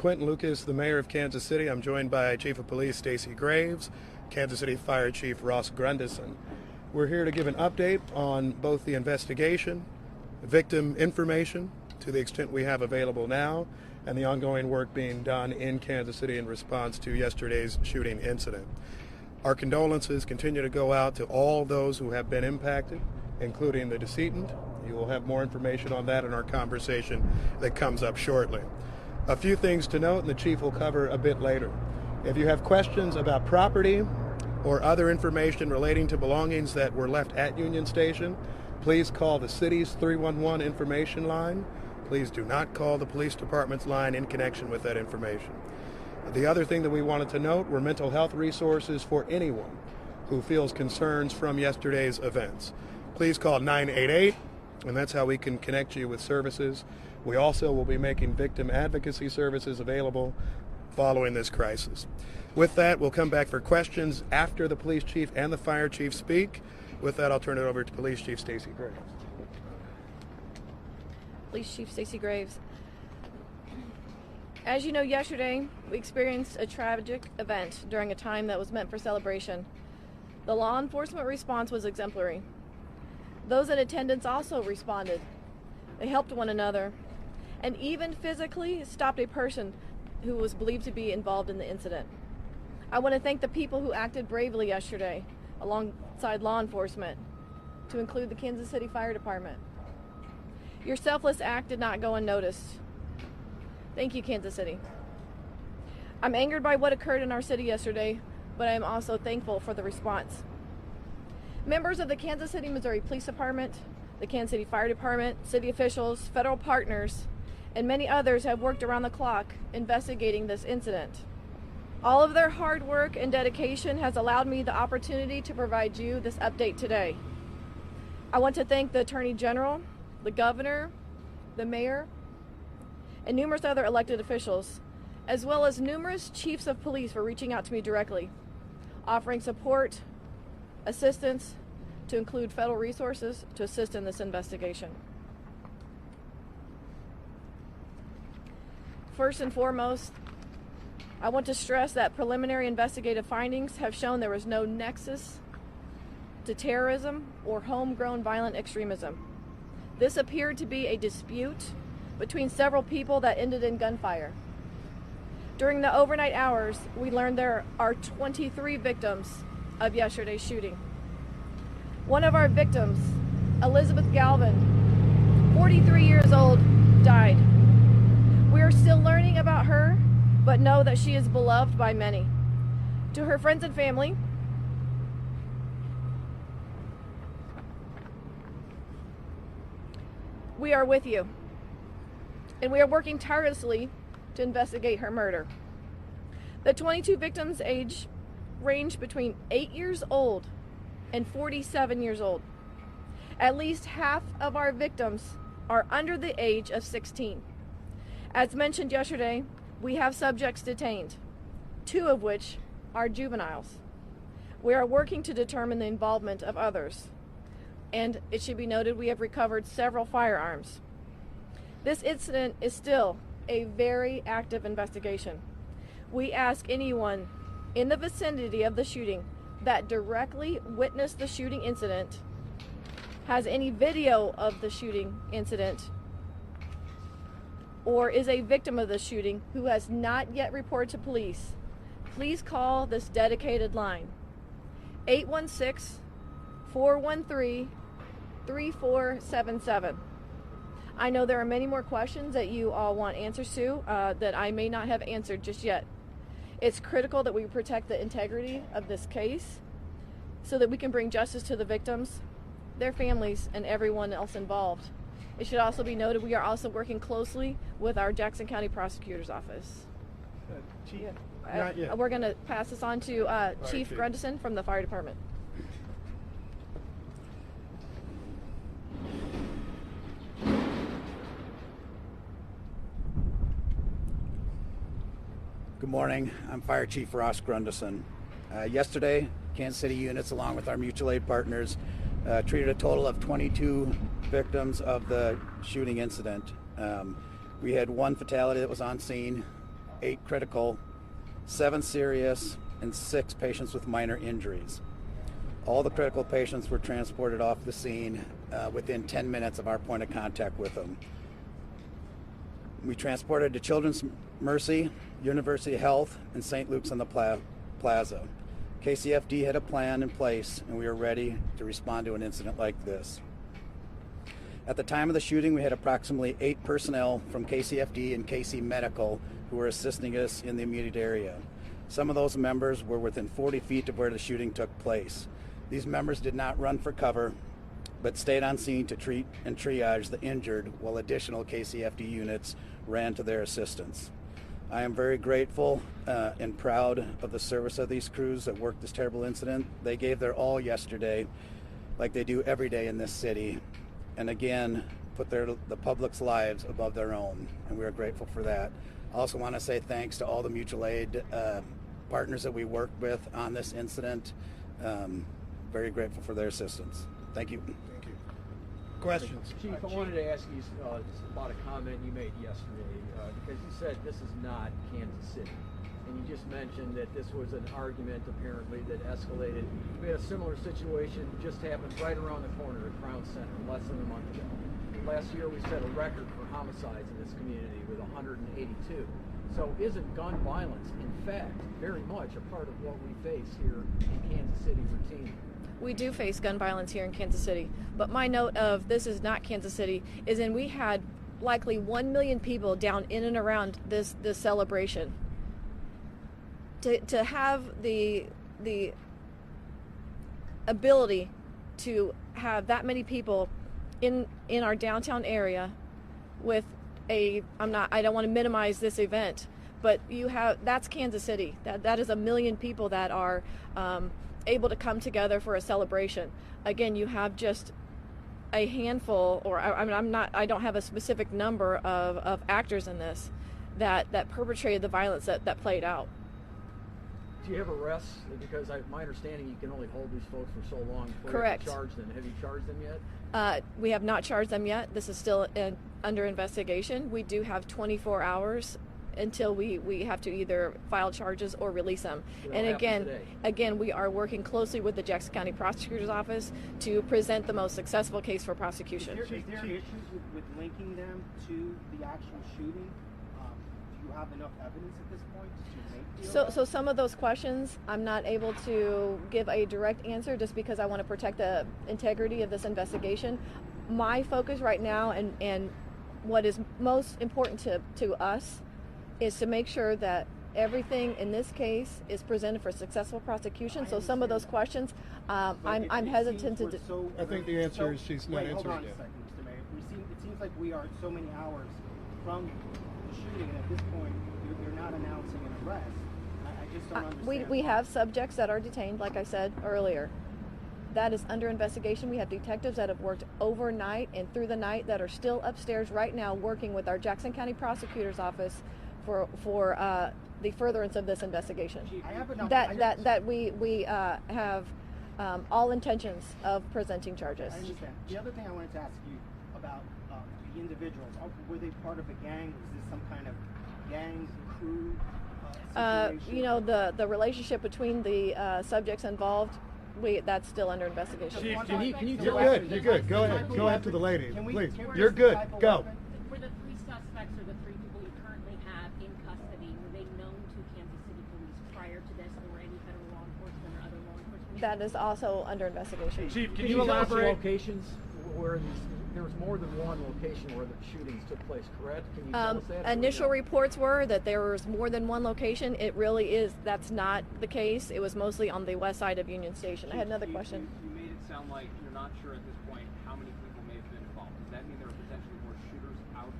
Quentin Lucas, the mayor of Kansas City. I'm joined by Chief of Police Stacey Graves, Kansas City Fire Chief Ross Grundison. We're here to give an update on both the investigation, victim information, to the extent we have available now, and the ongoing work being done in Kansas City in response to yesterday's shooting incident. Our condolences continue to go out to all those who have been impacted, including the decedent. You will have more information on that in our conversation that comes up shortly. A few things to note, and the Chief will cover a bit later. If you have questions about property or other information relating to belongings that were left at Union Station, please call the city's 311 information line. Please do not call the police department's line in connection with that information. The other thing that we wanted to note were mental health resources for anyone who feels concerns from yesterday's events. Please call 988, and that's how we can connect you with services. We also will be making victim advocacy services available following this crisis. With that, we'll come back for questions after the police chief and the fire chief speak. With that, I'll turn it over to Police Chief Stacey Graves. Police Chief Stacey Graves. As you know, yesterday we experienced a tragic event during a time that was meant for celebration. The law enforcement response was exemplary. Those in attendance also responded. They helped one another and even physically stopped a person who was believed to be involved in the incident. I want to thank the people who acted bravely yesterday alongside law enforcement, to include the Kansas City Fire Department. Your selfless act did not go unnoticed. Thank you, Kansas City. I'm angered by what occurred in our city yesterday, but I am also thankful for the response. Members of the Kansas City, Missouri Police Department, the Kansas City Fire Department, city officials, federal partners, and many others have worked around the clock investigating this incident. All of their hard work and dedication has allowed me the opportunity to provide you this update today. I want to thank the Attorney General, the Governor, the Mayor, and numerous other elected officials, as well as numerous chiefs of police for reaching out to me directly, offering support, assistance, to include federal resources to assist in this investigation. First and foremost, I want to stress that preliminary investigative findings have shown there was no nexus to terrorism or homegrown violent extremism. This appeared to be a dispute between several people that ended in gunfire. During the overnight hours, we learned there are 23 victims of yesterday's shooting. One of our victims, Elizabeth Galvin, 43 years old, died. We are still learning about her, but know that she is beloved by many. To her friends and family, we are with you, and we are working tirelessly to investigate her murder. The 22 victims' age ranged between 8 years old and 47 years old. At least half of our victims are under the age of 16. As mentioned yesterday, we have subjects detained, 2 of which are juveniles. We are working to determine the involvement of others, and it should be noted we have recovered several firearms. This incident is still a very active investigation. We ask anyone in the vicinity of the shooting that directly witnessed the shooting incident, has any video of the shooting incident, or is a victim of the shooting who has not yet reported to police, please call this dedicated line, 816-413-3477. I know there are many more questions that you all want answers to that I may not have answered just yet. It's critical that we protect the integrity of this case so that we can bring justice to the victims, their families, and everyone else involved. It should also be noted we are also working closely with our Jackson County Prosecutor's Office. Chief, not yet. We're going to pass this on to Chief Grundison from the Fire Department. Good morning. I'm Fire Chief Ross Grundison. Yesterday, Kansas City units, along with our mutual aid partners, treated a total of 22 victims of the shooting incident. We had one fatality that was on scene. 8 critical, 7 serious, and 6 patients with minor injuries. All the critical patients were transported off the scene within 10 minutes of our point of contact with them. We transported to Children's Mercy, University Health, and St. Luke's on the Plaza. KCFD had a plan in place, and we were ready to respond to an incident like this. At the time of the shooting, we had approximately 8 personnel from KCFD and KC Medical who were assisting us in the immediate area. Some of those members were within 40 feet of where the shooting took place. These members did not run for cover, but stayed on scene to treat and triage the injured while additional KCFD units ran to their assistance. I am very grateful and proud of the service of these crews that worked this terrible incident. They gave their all yesterday, like they do every day in this city, and again, put the public's lives above their own, and we are grateful for that. I also want to say thanks to all the mutual aid partners that we worked with on this incident. Very grateful for their assistance. Thank you. Thank you. Questions? Chief, I wanted to ask you about a comment you made yesterday, because you said this is not Kansas City. And you just mentioned that this was an argument, apparently, that escalated. We had a similar situation just happened right around the corner at Crown Center less than a month ago. Last year, we set a record for homicides in this community with 182. So isn't gun violence, in fact, very much a part of what we face here in Kansas City routinely? We do face gun violence here in Kansas City, but my note of this is not Kansas City is in we had likely 1 million people down in and around this celebration. To have the ability to have that many people in our downtown area with I don't want to minimize this event, but that's Kansas City. That is 1 million people that are able to come together for a celebration. Again, you have just a handful, or I don't have a specific number of actors in this that perpetrated the violence that played out. Do you have arrests? Because my understanding, you can only hold these folks for so long before Correct. you charge them. Have you charged them yet? We have not charged them yet. This is still under investigation. We do have 24 hours until we have to either file charges or release them. And again, we are working closely with the Jackson County Prosecutor's Office to present the most successful case for prosecution. Is there issues with linking them to the actual shooting? Do you have enough evidence at this point to make the arrest? So some of those questions I'm not able to give a direct answer just because I want to protect the integrity of this investigation. My focus right now and what is most important to us is to make sure that everything in this case is presented for successful prosecution. So some of those questions, I'm hesitant to. I think the answer is she's not answering Hold on a yet. second, Mr. Mayor. It seems like we are so many hours from the shooting, and at this point, you're not announcing an arrest. I just don't understand. We have subjects that are detained, like I said earlier. That is under investigation. We have detectives that have worked overnight and through the night that are still upstairs right now working with our Jackson County Prosecutor's Office for the furtherance of this investigation. We have all intentions of presenting charges. I understand. The other thing I wanted to ask you about the individuals, were they part of a gang? Was this some kind of gang crew situation? The relationship between the subjects involved, that's still under investigation. Chief, can you You're good. You're good. Go ahead. Go ahead to the lady, please. You're good. Go. For the 3 suspects or the 3 people you currently have in custody, were they known to Kansas City Police prior to this, or any federal law enforcement or other law enforcement? That is also under investigation. Chief, can you elaborate? Locations where there was more than one location where the shootings took place, correct? Can you tell us that? Initial reports were that there was more than one location. It really is. That's not the case. It was mostly on the west side of Union Station. I had another question. You made it sound like you're not sure at this point how many people may have been involved. Does that mean there are potentially more shooters out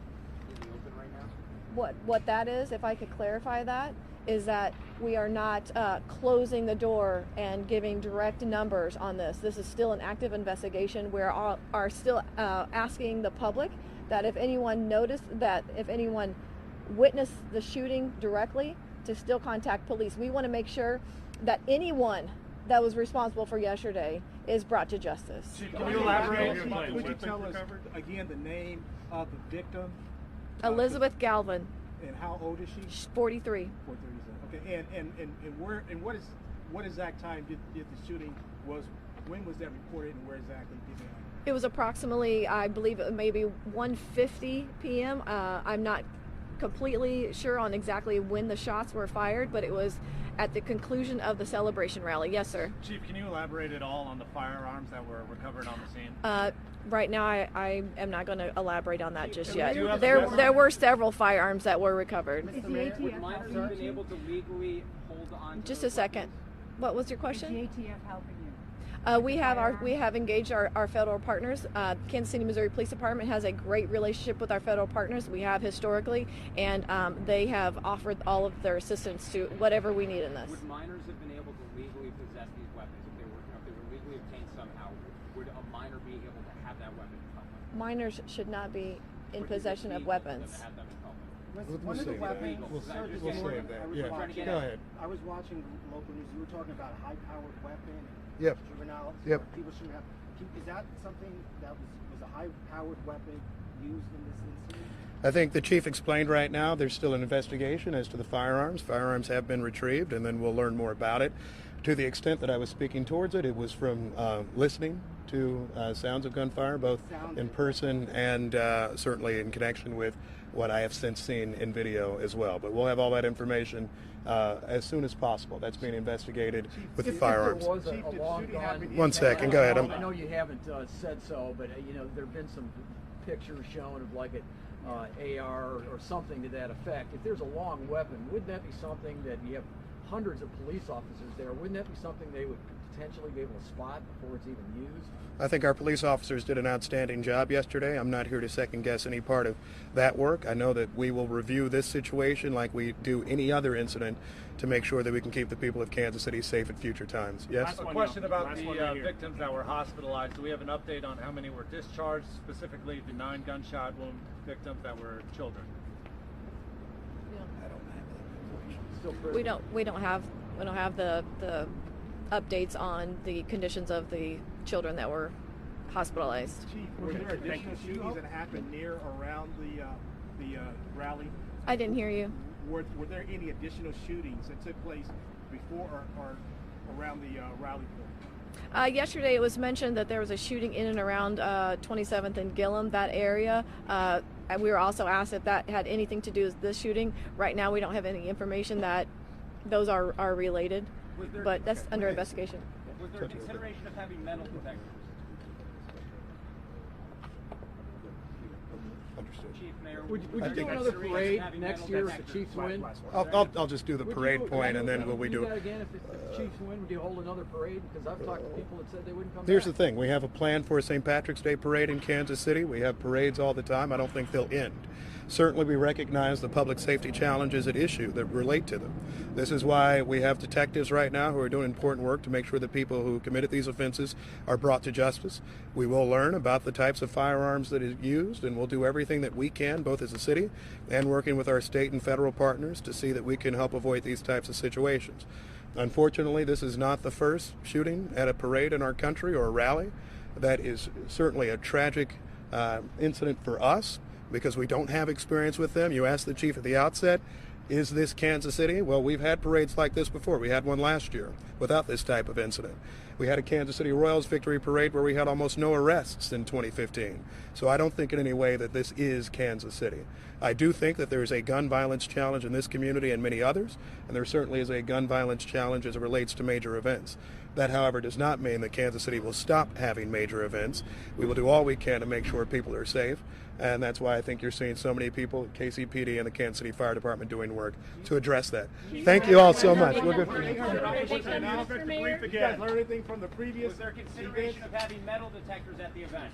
in the open right now? What that is, if I could clarify that, is that we are not closing the door and giving direct numbers on this. This is still an active investigation. We are still asking the public that if anyone witnessed the shooting directly, to still contact police. We want to make sure that anyone that was responsible for yesterday is brought to justice. Can you elaborate? Would you tell us again the name of the victim? Elizabeth Galvin. And how old is she? She's 43. 43. Okay. And what exact time did the shooting was? When was that reported, and where exactly did it happen? It was approximately, I believe, maybe 1:50 p.m. I'm not completely sure on exactly when the shots were fired, but it was at the conclusion of the celebration rally. Yes, sir. Chief, can you elaborate at all on the firearms that were recovered on the scene? Right now, I am not going to elaborate on that just yet. Do you have There were several firearms that were recovered. Is the ATF Would minors have been helping able to legally hold on to Just those a second. weapons? What was your question? Is the ATF helping you? We have engaged our federal partners. Kansas City, Missouri Police Department has a great relationship with our federal partners. We have historically, and they have offered all of their assistance to whatever we need in this. Would minors have been able to legally possess these weapons if they were legally obtained somehow? Would a minor be able to have that weapon in public? Minors should not be in Would it be possession of legal for them weapons. to have them in public? We'll One of the save that. weapons. We'll Sir, this save morning, that. I was Yeah. watching- Go ahead. I was watching local news. You were talking about a high-powered weapon. Yep. Juvenile. Yep. People shouldn't have. Is that something that was a high-powered weapon used in this incident? I think the chief explained right now there's still an investigation as to the firearms. Firearms have been retrieved, and then we'll learn more about it. To the extent that I was speaking towards it, it was from listening to sounds of gunfire, both in person and certainly in connection with what I have since seen in video as well. But we'll have all that information as soon as possible. That's being investigated with the firearms. If there was Chief, a did long shooting happen gun, in- One second, go ahead. I know you haven't said so, but there have been some pictures shown of like an AR or something to that effect. If there's a long weapon, wouldn't that be something that you have hundreds of police officers there? Wouldn't that be something they would potentially be able to spot before it's even used? I think our police officers did an outstanding job yesterday. I'm not here to second guess any part of that work. I know that we will review this situation like we do any other incident to make sure that we can keep the people of Kansas City safe at future times. Yes? A question about the victims that were hospitalized. Do we have an update on how many were discharged, specifically the 9 gunshot wound victims that were children? I don't have that information. Still We don't have the updates on the conditions of the children that were hospitalized. Chief, were there additional shootings that happened near or around the rally? I didn't hear you. Were there any additional shootings that took place before or around the rally point? Yesterday it was mentioned that there was a shooting in and around 27th and Gillum, that area. And we were also asked if that had anything to do with this shooting. Right now we don't have any information that those are related, but that's under investigation. Was there a consideration of having metal detectors? Understood. Chief, Mayor, Would you I do think another consideration of parade having next metal year if the detectors? Chiefs win? I'll just do the parade point, and then we do do that again if the Chiefs win? Would you hold another parade? Because I've talked to people that said they wouldn't come Here's the back. thing. We have a plan for a St. Patrick's Day parade in Kansas City. We have parades all the time. I don't think they'll end. Certainly we recognize the public safety challenges at issue that relate to them. This is why we have detectives right now who are doing important work to make sure that people who committed these offenses are brought to justice. We will learn about the types of firearms that is used, and we'll do everything that we can, both as a city and working with our state and federal partners, to see that we can help avoid these types of situations. Unfortunately, this is not the first shooting at a parade in our country or a rally. That is certainly a tragic incident for us because we don't have experience with them. You asked the chief at the outset, is this Kansas City? Well, we've had parades like this before. We had one last year without this type of incident. We had a Kansas City Royals victory parade where we had almost no arrests in 2015. So I don't think in any way that this is Kansas City. I do think that there is a gun violence challenge in this community and many others, and there certainly is a gun violence challenge as it relates to major events. That, however, does not mean that Kansas City will stop having major events. We will do all we can to make sure people are safe, and that's why I think you're seeing so many people, KCPD and the Kansas City Fire Department, doing work to address that. Thank you all so much. We're good for you. You guys learn anything from the previous Was there consideration of having metal detectors at the event?